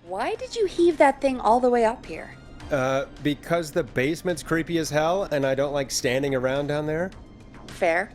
Why did you heave that thing all the way up here? Because the basement's creepy as hell and I don't like standing around down there? Fair.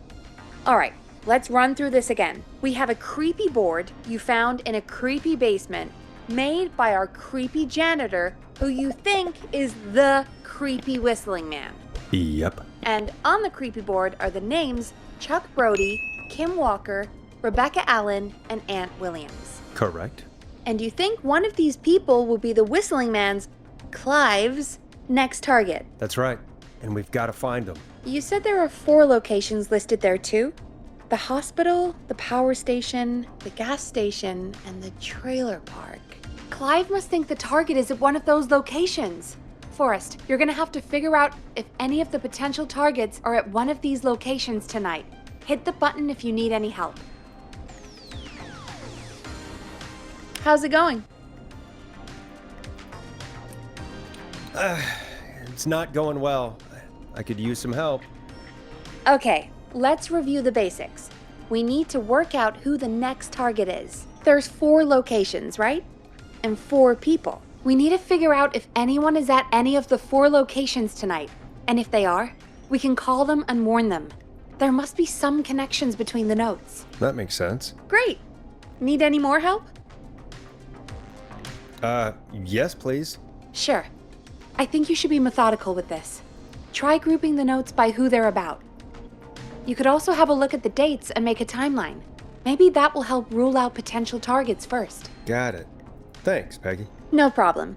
Alright, let's run through this again. We have a creepy board you found in a creepy basement made by our creepy janitor who you think is the creepy whistling man. Yep. And on the creepy board are the names Chuck Brody, Kim Walker, Rebecca Allen, and Aunt Williams. Correct. And you think one of these people will be the whistling man's, Clive's, next target. That's right. And we've got to find them. You said there are 4 locations listed there too? The hospital, the power station, the gas station, and the trailer park. Clive must think the target is at one of those locations. Forrest, you're gonna have to figure out if any of the potential targets are at one of these locations tonight. Hit the button if you need any help. How's it going? It's not going well. I could use some help. Okay, let's review the basics. We need to work out who the next target is. There's 4 locations, right? And 4 people. We need to figure out if anyone is at any of the 4 locations tonight. And if they are, we can call them and warn them. There must be some connections between the notes. That makes sense. Great. Need any more help? Yes, please. Sure. I think you should be methodical with this. Try grouping the notes by who they're about. You could also have a look at the dates and make a timeline. Maybe that will help rule out potential targets first. Got it. Thanks, Peggy. No problem.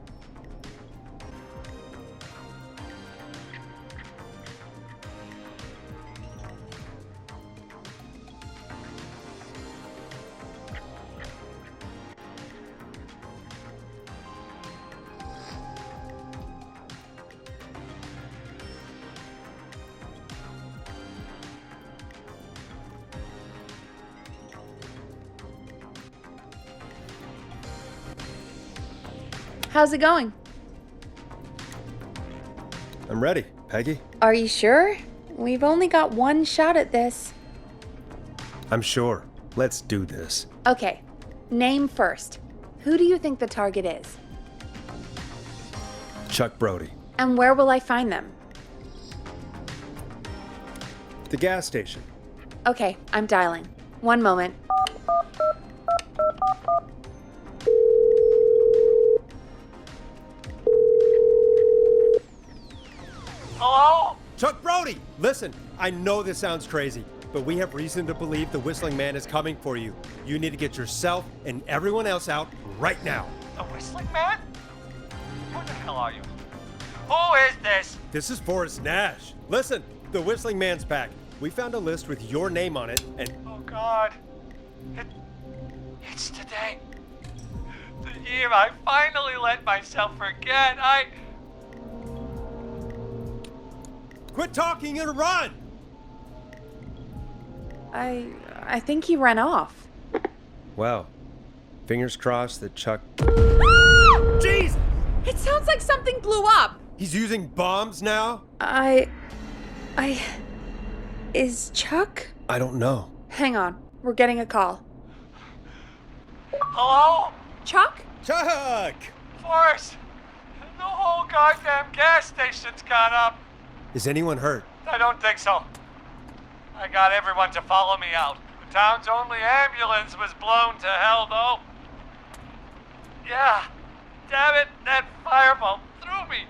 How's it going? I'm ready, Peggy. Are you sure? We've only got one shot at this. I'm sure. Let's do this. Okay, name first. Who do you think the target is? Chuck Brody. And where will I find them? The gas station. Okay, I'm dialing. One moment. Hello? Chuck Brody! Listen, I know this sounds crazy, but we have reason to believe the Whistling Man is coming for you. You need to get yourself and everyone else out right now. The Whistling Man? Who the hell are you? Who is this? This is Forrest Nash. Listen, the Whistling Man's back. We found a list with your name on it, and... Oh God. It's today. The year I finally let myself forget. Quit talking and run! I think he ran off. Well, fingers crossed that Chuck... Jeez! It sounds like something blew up! He's using bombs now? Is Chuck? I don't know. Hang on, we're getting a call. Hello? Chuck? Chuck! Forrest! The whole goddamn gas station's gone up. Is anyone hurt? I don't think so. I got everyone to follow me out. The town's only ambulance was blown to hell, though. Yeah. Damn it, that fireball threw me.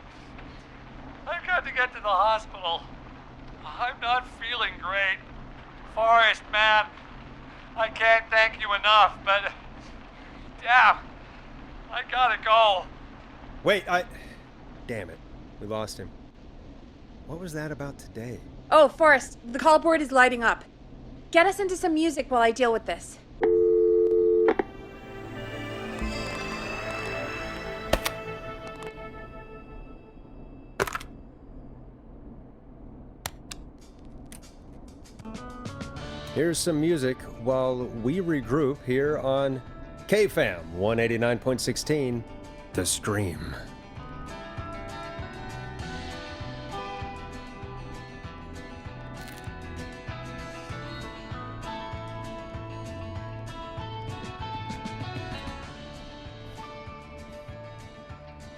I've got to get to the hospital. I'm not feeling great. Forrest, man, I can't thank you enough, but... Damn, I gotta go. Wait, Damn it. We lost him. What was that about today? Oh, Forrest, the call board is lighting up. Get us into some music while I deal with this. Here's some music while we regroup here on KFAM 189.16, The Stream.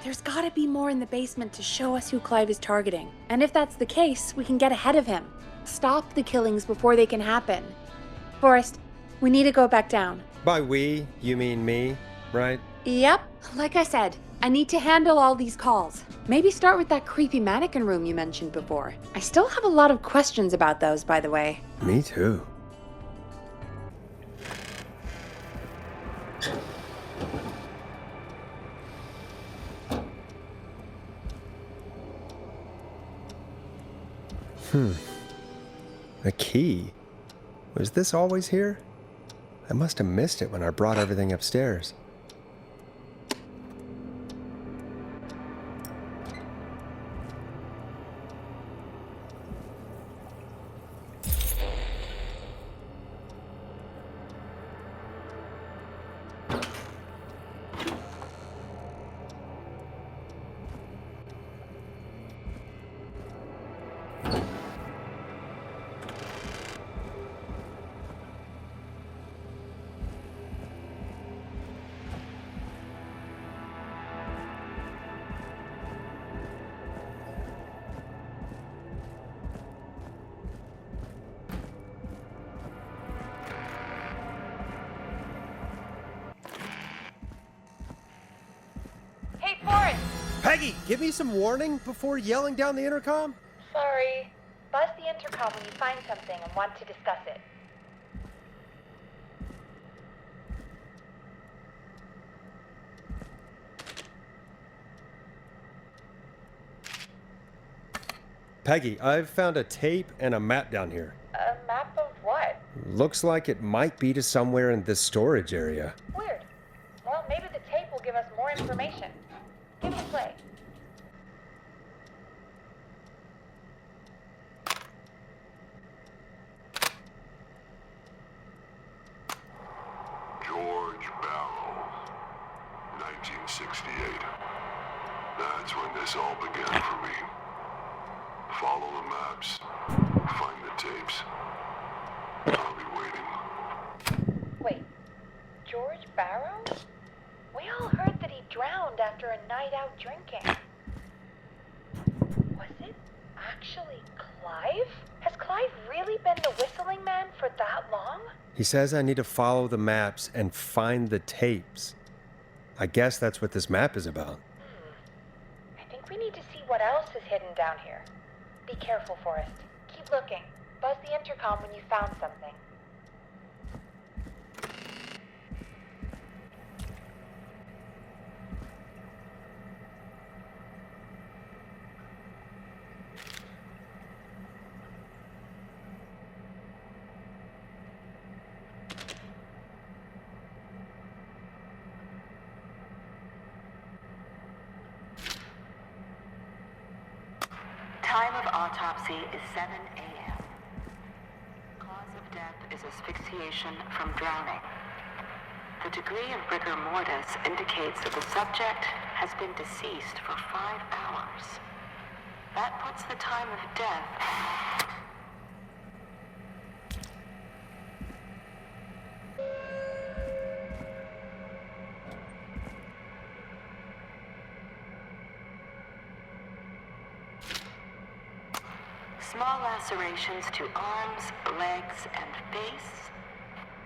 There's gotta be more in the basement to show us who Clive is targeting. And if that's the case, we can get ahead of him. Stop the killings before they can happen. Forrest, we need to go back down. By we, you mean me, right? Yep, like I said, I need to handle all these calls. Maybe start with that creepy mannequin room you mentioned before. I still have a lot of questions about those, by the way. Me too. A key? Was this always here? I must have missed it when I brought everything upstairs. Hey, Forrest! Peggy, give me some warning before yelling down the intercom? Sorry. Buzz the intercom when you find something and want to discuss it. Peggy, I've found a tape and a map down here. A map of what? Looks like it might be to somewhere in this storage area. Weird. Well, maybe the tape will give us more information. Give it a play. George Barrow, 1968. That's when this all began for me. Follow the maps, find the tapes. I'll be waiting. Wait, George Barrow? We all heard that he drowned after a night out drinking. Was it actually Clive? Has Clive really been the whistling man for that long? He says I need to follow the maps and find the tapes. I guess that's what this map is about. I think we need to see what else is hidden down here. Be careful, Forrest. Keep looking. Buzz the intercom when you found something. Time of autopsy is 7 a.m. Cause of death is asphyxiation from drowning. The degree of rigor mortis indicates that the subject has been deceased for 5 hours. That puts the time of death... Small lacerations to arms, legs, and face,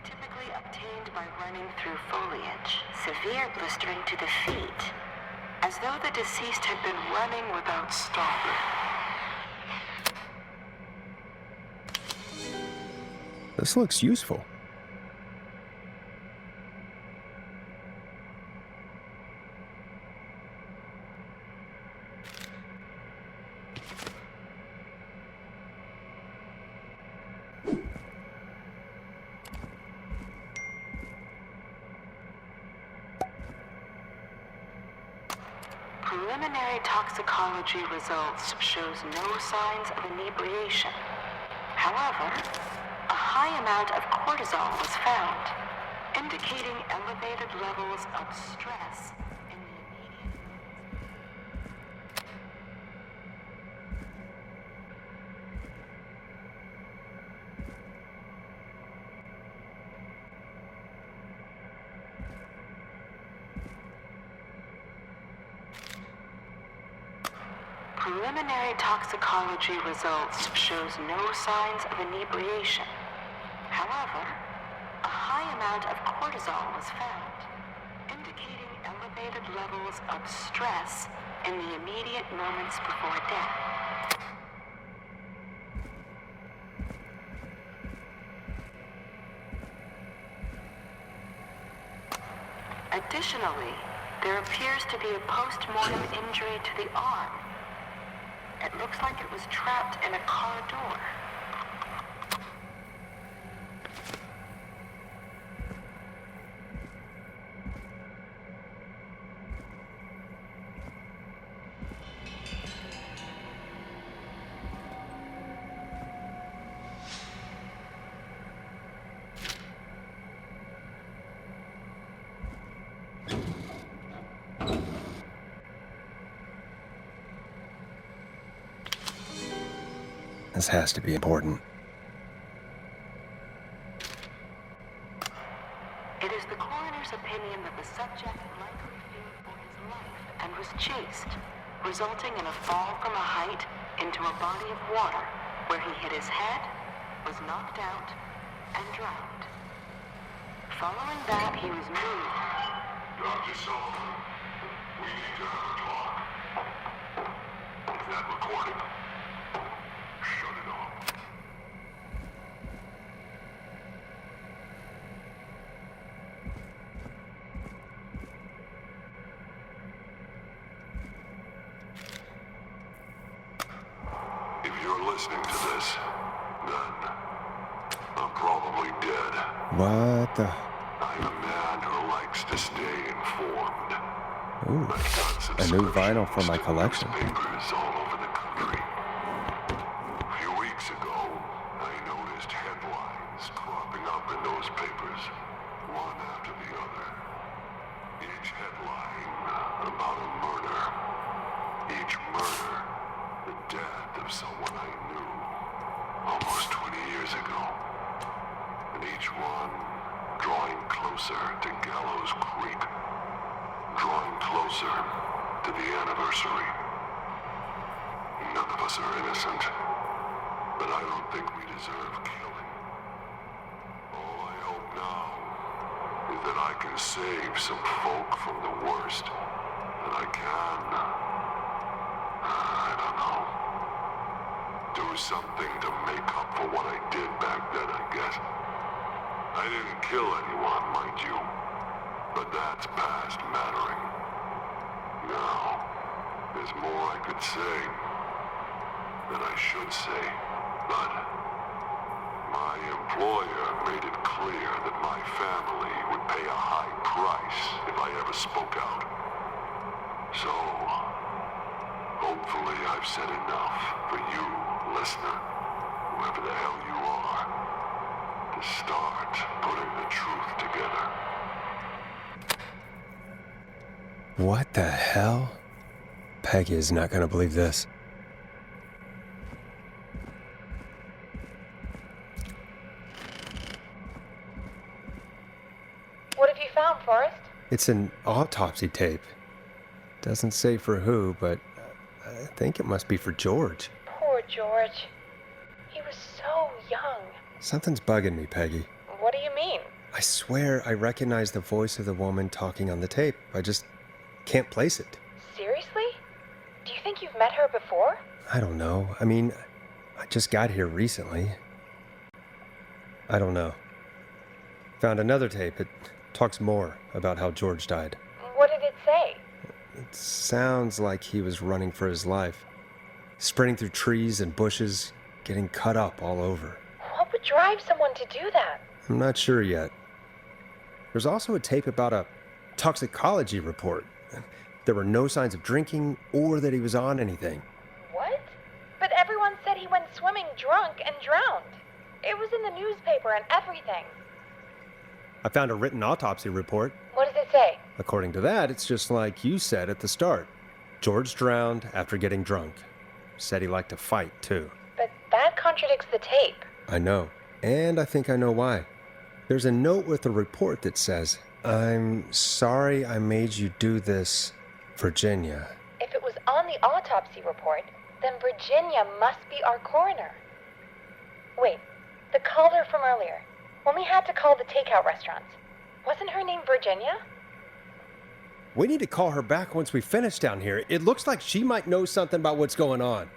typically obtained by running through foliage. Severe blistering to the feet, as though the deceased had been running without stopping. This looks useful. Preliminary toxicology results shows no signs of inebriation. However, a high amount of cortisol was found, indicating elevated levels of stress in the immediate... Preliminary toxicology results shows no signs of inebriation. However, a high amount of cortisol was found, indicating elevated levels of stress in the immediate moments before death. Additionally, there appears to be a post-mortem injury to the arm. It looks like it was trapped in a car door. This has to be important. It is the coroner's opinion that the subject likely feared for his life and was chased, resulting in a fall from a height into a body of water where he hit his head, was knocked out, and drowned. Following that, he was moved. Dr. Sullivan, we need to have a talk. Is that recording? Shut it off. If you're listening to this, then I'm probably dead. What the? I'm a man who likes to stay informed. Ooh, I've got a new vinyl for my subscriptions to collection. newspapers all over the country. A few weeks ago, I noticed headlines cropping up in those papers, one after the other. Each headline about a murder. Each murder, the death of someone I knew almost 20 years ago. And each one drawing closer to Gallows Creek. Drawing closer to the anniversary. None of us are innocent, but I don't think we deserve killing. All I hope now is that I can save some folk from the worst, that I can, I don't know, do something to make up for what I did back then, I guess. I didn't kill anyone, mind you. But that's past mattering. Now, there's more I could say, that I should say, but my employer made it clear that my family would pay a high price if I ever spoke out. So, hopefully I've said enough for you, listener, whoever the hell you are, to start putting the truth together. What the hell? Peggy is not going to believe this. What have you found, Forrest? It's an autopsy tape. Doesn't say for who, but I think it must be for George. Poor George. He was so young. Something's bugging me, Peggy. What do you mean? I swear I recognize the voice of the woman talking on the tape. I just can't place it. Seriously? Do you think you've met her before? I don't know. I mean, I just got here recently. I don't know. Found another tape. It talks more about how George died. What did it say? It sounds like he was running for his life. Sprinting through trees and bushes, getting cut up all over. What would drive someone to do that? I'm not sure yet. There's also a tape about a toxicology report. There were no signs of drinking or that he was on anything. What? But everyone said he went swimming drunk and drowned. It was in the newspaper and everything. I found a written autopsy report. What does it say? According to that, it's just like you said at the start. George drowned after getting drunk. Said he liked to fight, too. But that contradicts the tape. I know. And I think I know why. There's a note with the report that says, "I'm sorry I made you do this, Virginia." If it was on the autopsy report, Then Virginia must be our coroner. Wait, the caller from earlier, when we had to call the takeout restaurants, wasn't her name Virginia? We need to call her back once we finish down here. It looks like she might know something about what's going on.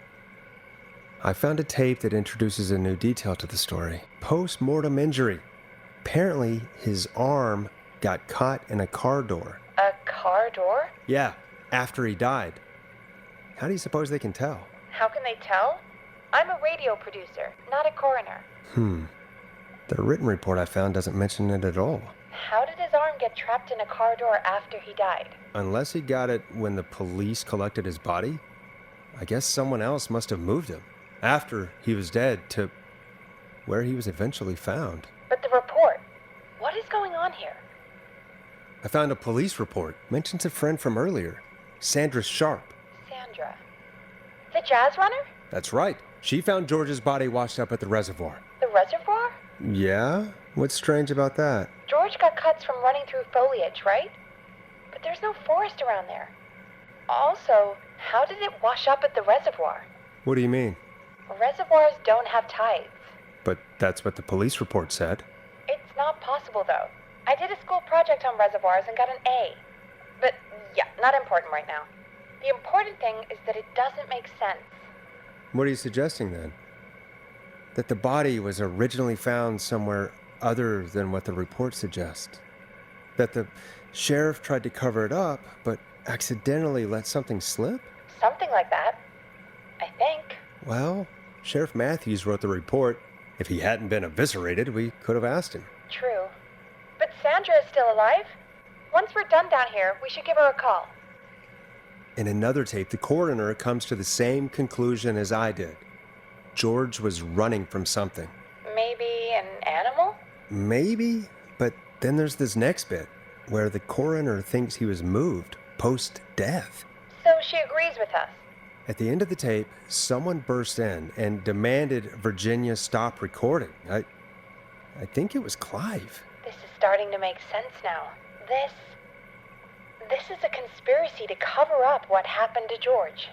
I found a tape that introduces a new detail to the story. Post-mortem injury. Apparently, his arm got caught in a car door. A car door? Yeah, after he died. How do you suppose they can tell? How can they tell? I'm a radio producer, not a coroner. The written report I found doesn't mention it at all. How did his arm get trapped in a car door after he died? Unless he got it when the police collected his body, I guess someone else must have moved him after he was dead to where he was eventually found. But the report, what is going on here? I found a police report. Mentions a friend from earlier, Sandra Sharp. Sandra. The jazz runner? That's right. She found George's body washed up at the reservoir. The reservoir? Yeah? What's strange about that? George got cuts from running through foliage, right? But there's no forest around there. Also, how did it wash up at the reservoir? What do you mean? Reservoirs don't have tides. But that's what the police report said. It's not possible, though. I did a school project on reservoirs and got an A. But, yeah, not important right now. The important thing is that it doesn't make sense. What are you suggesting then? That the body was originally found somewhere other than what the report suggests? That the sheriff tried to cover it up, but accidentally let something slip? Something like that. I think. Well, Sheriff Matthews wrote the report. If he hadn't been eviscerated, we could have asked him. True. But Sandra is still alive. Once we're done down here, we should give her a call. In another tape, the coroner comes to the same conclusion as I did. George was running from something. Maybe an animal? Maybe, but then there's this next bit, where the coroner thinks he was moved post-death. So she agrees with us. At the end of the tape, someone burst in and demanded Virginia stop recording. I think it was Clive. This is starting to make sense now. This is a conspiracy to cover up what happened to George.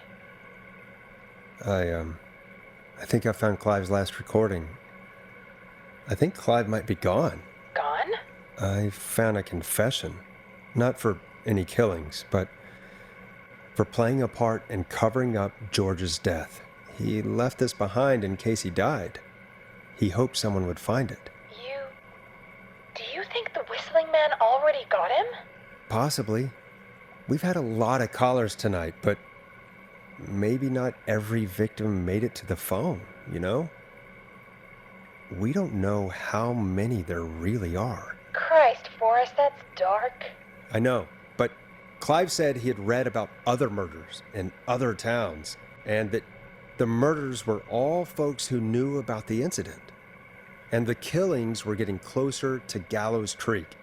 I think I found Clive's last recording. I think Clive might be gone. Gone? I found a confession. Not for any killings, but for playing a part in covering up George's death. He left this behind in case he died. He hoped someone would find it. Do you think the whistling man already got him? Possibly. We've had a lot of callers tonight, but maybe not every victim made it to the phone, you know? We don't know how many there really are. Christ, Forrest, that's dark. I know, but Clive said he had read about other murders in other towns, and that the murders were all folks who knew about the incident. And the killings were getting closer to Gallows Creek.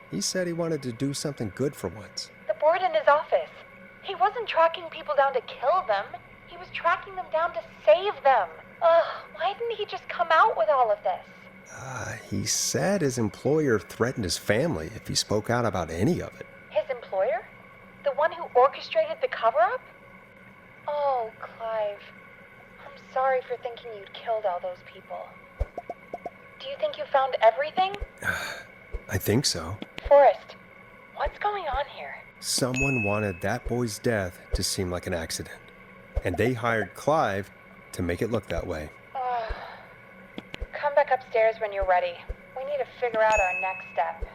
He said he wanted to do something good for once. The board in his office. He wasn't tracking people down to kill them. He was tracking them down to save them. Ugh, why didn't he just come out with all of this? He said his employer threatened his family if he spoke out about any of it. His employer? The one who orchestrated the cover-up? Oh, Clive. I'm sorry for thinking you'd killed all those people. Do you think you found everything? I think so. Forrest, what's going on here? Someone wanted that boy's death to seem like an accident, and they hired Clive to make it look that way. Come back upstairs when you're ready. We need to figure out our next step.